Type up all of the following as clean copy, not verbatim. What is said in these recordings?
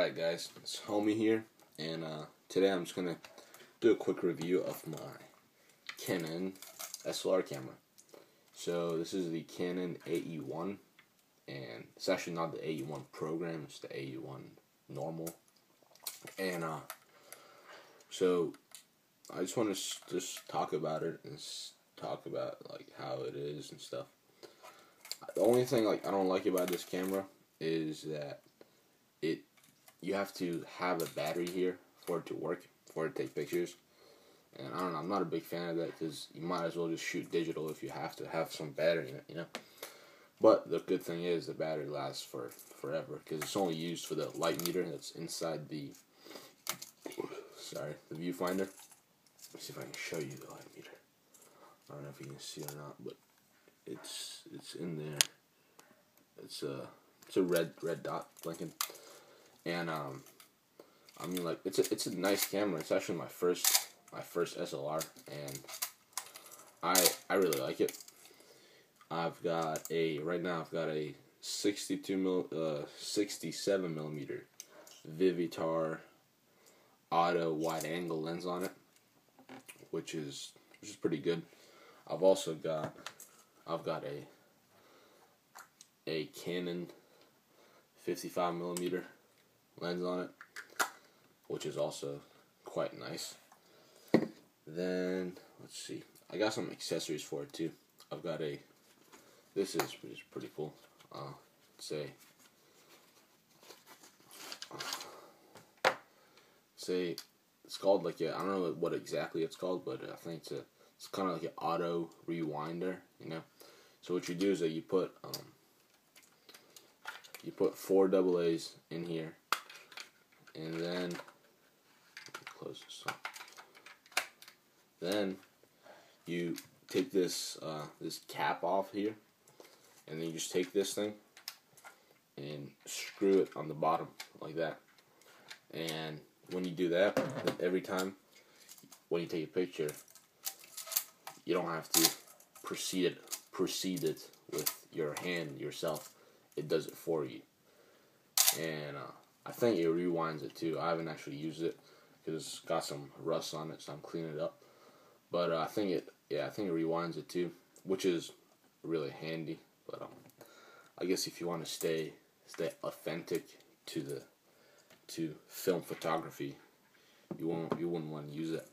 Alright guys, it's Homie here, and today I'm just going to do a quick review of my Canon SLR camera. So this is the Canon AE-1, and it's actually not the AE-1 program, it's the AE-1 normal. And so I just want to just talk about it and talk about like how it is and stuff. The only thing I don't like about this camera is that you have to have a battery here for it to work, for it to take pictures. And I don't know, I'm not a big fan of that because you might as well just shoot digital if you have to have some battery in it, you know. But the good thing is the battery lasts for forever because it's only used for the light meter that's inside the the viewfinder. Let's see if I can show you the light meter. I don't know if you can see it or not, but it's in there. It's a red dot blinking. And I mean, like, it's a nice camera. It's actually my first SLR, and I really like it. Right now I've got a 67 millimeter Vivitar auto wide angle lens on it, which is pretty good. I've got a Canon 55 millimeter lens on it, which is also quite nice. Then let's see, I got some accessories for it too. I've got this is pretty cool. It's called like I don't know what exactly it's called, but I think it's kind of like an auto rewinder, you know. So what you do is that you put 4 AA's in here, and then close this up. Then you take this cap off here, and then you just take this thing and screw it on the bottom like that. And when you do that, every time when you take a picture, you don't have to proceed it with your hand yourself. It does it for you. And I think it rewinds it too. I haven't actually used it because it's got some rust on it, so I'm cleaning it up. But I think it rewinds it too, which is really handy. But I guess if you want to stay authentic to film photography, you wouldn't want to use it.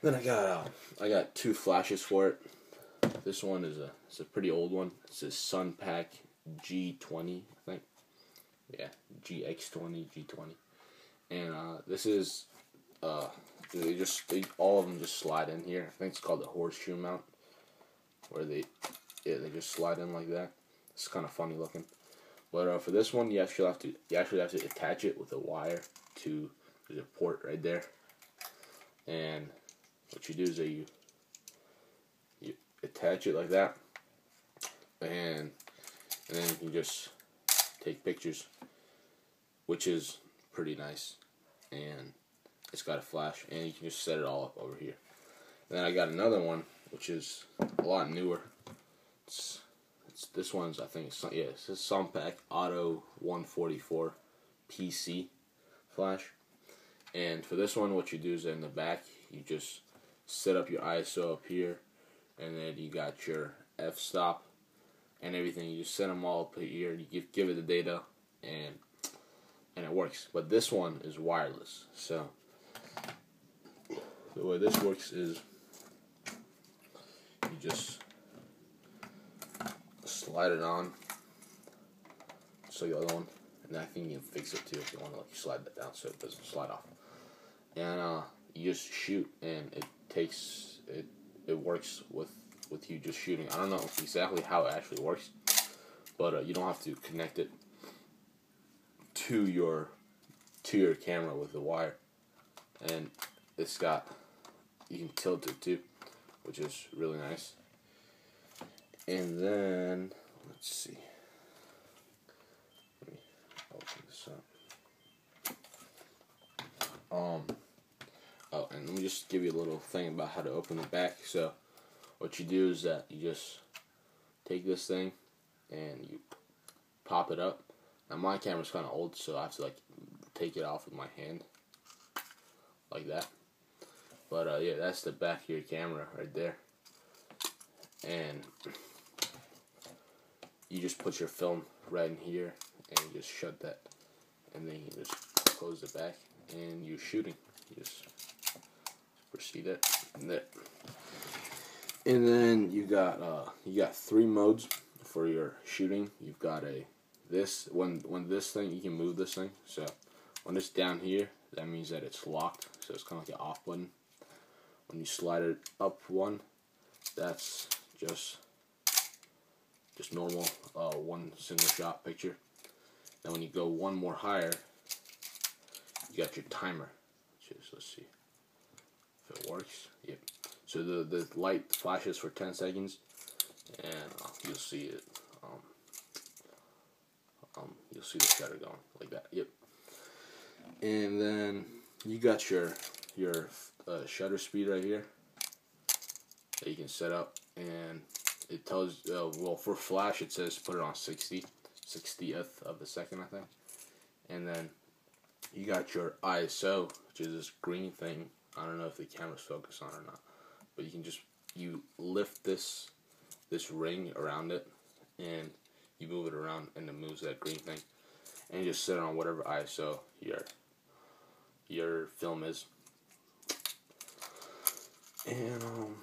Then I got 2 flashes for it. This one is a pretty old one. It's a Sunpack G20, I think. Yeah, GX20, G20. And this is all of them just slide in here. I think it's called the horseshoe mount, where they just slide in like that. It's kind of funny looking. But for this one, you actually have to attach it with a wire to the port right there. And what you do is that you attach it like that, and then you just take pictures, which is pretty nice. And it's got a flash, and you can just set it all up over here. And then I got another one, which is a lot newer. This one's, I think, it's a Sunpack Auto 144 PC flash. And for this one, what you do is in the back, you just set up your ISO up here, and then you got your f-stop and everything. You just set them all up here, and you give it the data, and it works. But this one is wireless. So the way this works is you just slide it on. So the other one, and I think you can fix it too if you want to slide that down so it doesn't slide off. And you just shoot, and it works with you just shooting. I don't know exactly how it actually works, but you don't have to connect it to your camera with the wire. And you can tilt it too, which is really nice. And then let's see, let me open this up. Oh, and let me just give you a little thing about how to open the back. So what you do is that you just take this thing and you pop it up. Now my camera's kind of old, so I have to take it off with my hand, like that. But yeah, that's the back of your camera right there. And you just put your film right in here, and you just shut that, and then you just close the back, and you're shooting. You just proceed it, and that. And then you got 3 modes for your shooting. You've got when this thing, you can move this thing. So when it's down here, that means that it's locked. So it's kind of like an off button. When you slide it up one, that's just normal, one single shot picture. Then when you go one more higher, you got your timer, which is, let's see if it works. Yep. So the light flashes for 10 seconds, and you'll see it. You'll see the shutter going like that. Yep. And then you got your shutter speed right here that you can set up, and it tells well, for flash it says put it on 60th of a second, I think. And then you got your ISO, which is this green thing. I don't know if the camera's focused on it or not, but you lift this ring around it, and you move it around, and it moves that green thing, and you just set it on whatever ISO your film is. And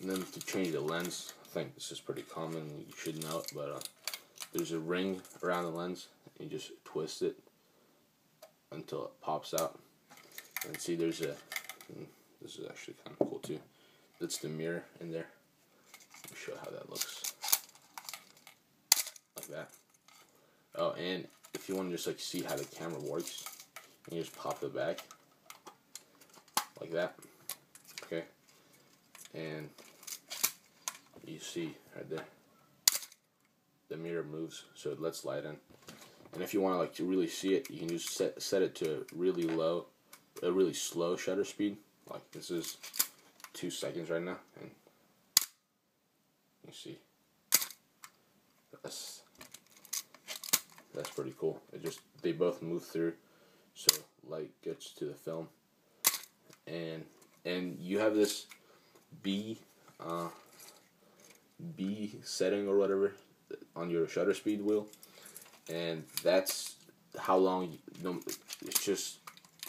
then to change the lens, I think this is pretty common, you should know it, but there's a ring around the lens, and you just twist it until it pops out. And see, this is actually kind of cool too. That's the mirror in there. Let me show how that looks. Like that. Oh, and if you want to just like see how the camera works, you just pop it back like that. Okay. And you see right there, the mirror moves, so it lets light in. And if you want to like to really see it, you can just set it to really slow shutter speed. Like this is 2 seconds right now, and you see that's pretty cool. They both move through, so light gets to the film, and you have this B setting or whatever on your shutter speed wheel, and that's how long it's just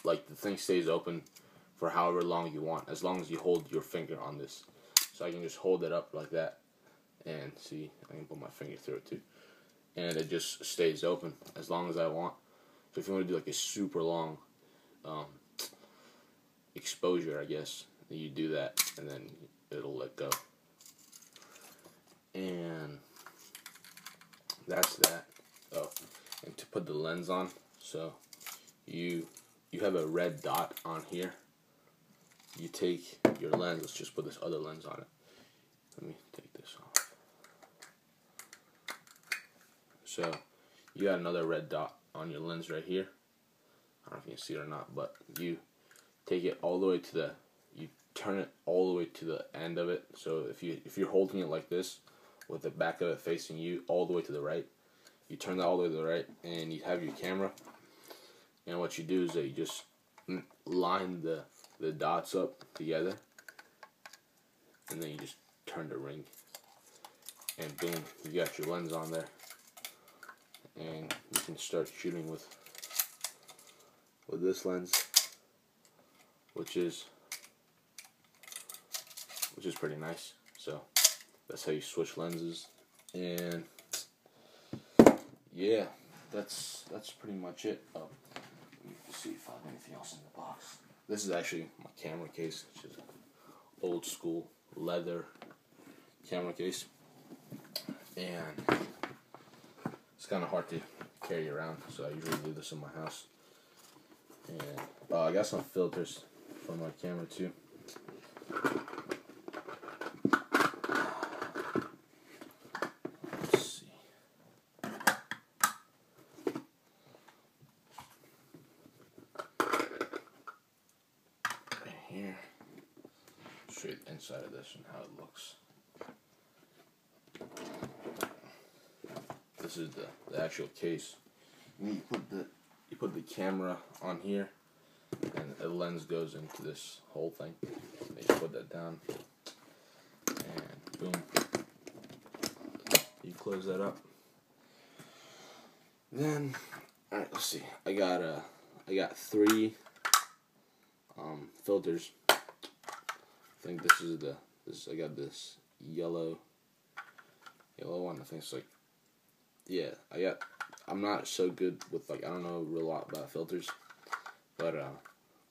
like the thing stays open for however long you want, as long as you hold your finger on this. So I can just hold it up like that, and see, I can put my finger through it too, and it just stays open as long as I want. So if you want to do like a super long exposure, I guess, you do that, and then it'll let go. And that's that. Oh, and to put the lens on, so you have a red dot on here. You take your lens, let's just put this other lens on it. Let me take this off. So you got another red dot on your lens right here. I don't know if you can see it or not, but you take it all the way to you turn it all the way to the end of it. So if you're holding it like this, with the back of it facing you all the way to the right, you turn that all the way to the right, and you have your camera. And what you do is that you just line the dots up together, and then you just turn the ring, and boom, you got your lens on there, and you can start shooting with this lens, which is pretty nice. So that's how you switch lenses. And yeah, that's pretty much it. Let me see if I have anything else in the box. This is actually my camera case, which is an old school leather camera case, and it's kind of hard to carry around, so I usually leave this in my house. And I got some filters for my camera too. Let's see. Right here. Show you the inside of this and how it looks. This is the actual case. You put the camera on here, and the lens goes into this whole thing. You put that down, and boom, you close that up. Then, all right, let's see. I got 3 filters. I think this is I got this yellow one. I think it's like, yeah. I'm not so good with, like, I don't know a real lot about filters, but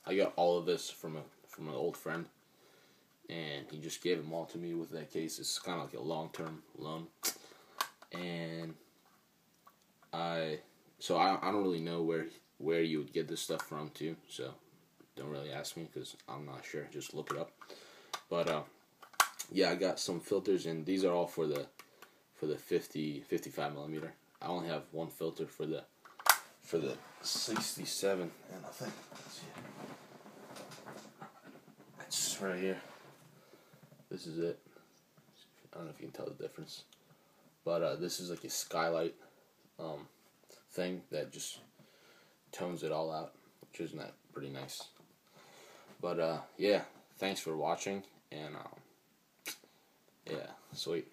I got all of this from an old friend, and he just gave them all to me with that case. It's kind of like a long-term loan, and I don't really know where you would get this stuff from too, so don't really ask me because I'm not sure. Just look it up. But yeah, I got some filters, and these are all for the 55 millimeter. I only have one filter for the 67, and I think it's right here. This is it. I don't know if you can tell the difference, but this is like a skylight thing that just tones it all out, which isn't that pretty nice. But yeah, thanks for watching, and yeah, sweet.